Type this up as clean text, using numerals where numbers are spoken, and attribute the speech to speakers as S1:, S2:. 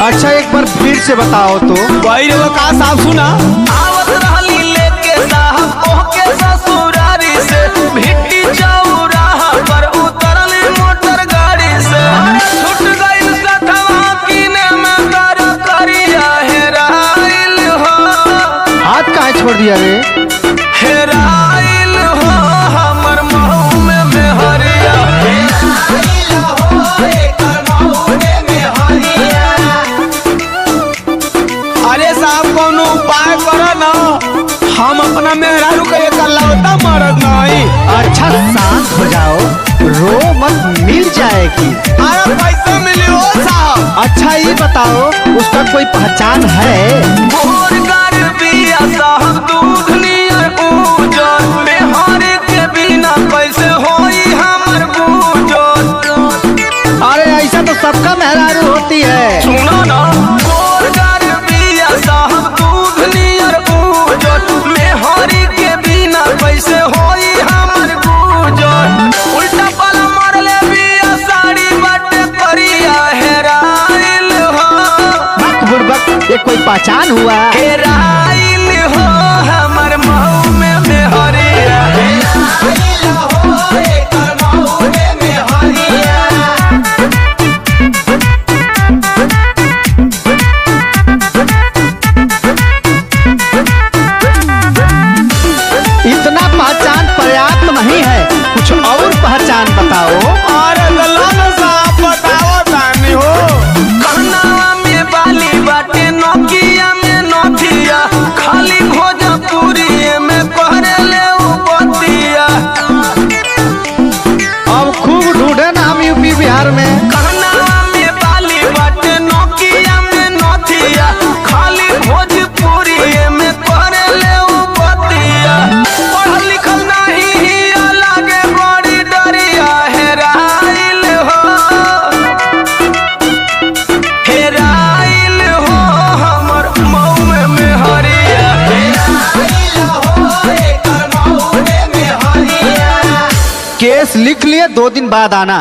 S1: अच्छा एक बार फिर से बताओ तो।
S2: भाई रे का साफ सुना।
S3: आवत रहली लेके साहब ओके ससुरारी से भिट्टी चौराहा पर उतरली मोटर गाड़ी से छूट गइल सथवा किने में कर करिया हेराइल हो।
S1: हाथ काहे छोड़ दिया रे?
S3: हेराइल हो हमर महू में मेहरिया। हेराइल हो एकर महू में मेहरिया।
S2: अरे साहब कौन उपाय करो ना, हम अपना मेहरारू के इकलौता मरद नहीं।
S1: अच्छा शांत हो जाओ, रो मत, मिल जाएगी।
S2: अरे पैसा मिली हो साहब।
S1: अच्छा ये बताओ उसका कोई पहचान है?
S3: भोरगर बिया साहब दूध नियर उजर मेहरी के बिना कैसे होई हमर गुजर।
S1: अरे ऐसा तो सबका मेहरारू होती है।
S3: सुनो ना भोरगर बिया साहब दूध नियर उजर मेहरी के बिना कैसे होई हमर गुजर। उल्टा पल मरले बिया साड़ी बाटे करिया हेराइल हो।
S1: बक बुड़बक, ये कोई पहचान हुआ?
S3: हेराइल हो हमर महू में मेहरिया। हेराइल हो एकर महू में मेहरिया।
S1: इतना पहचान पर्याप्त नहीं है, कुछ और पहचान बताओ।
S2: अरे दलाल साहब बताओ तानी हो।
S3: कहनावा में बाली बाटे नोकिया में नोथिया खाली भोजपुरी में कहरेले उपतिया।
S1: अब खूब ढूंढे ना हम यूपी बिहार में।
S3: कहनावा में बाली बाटे नोकिया में नोथिया खाली भोजपुरी में कहरेले उपतिया। पढ़ल लिखल नहीं हिया लागे बड़ी डरिया। हेराइल हो हेराइल हो हमर महू में मेहरिया। हेराइल हो एकर महू में मेहरिया।
S1: केस लिख लिए, 2 दिन बाद आना।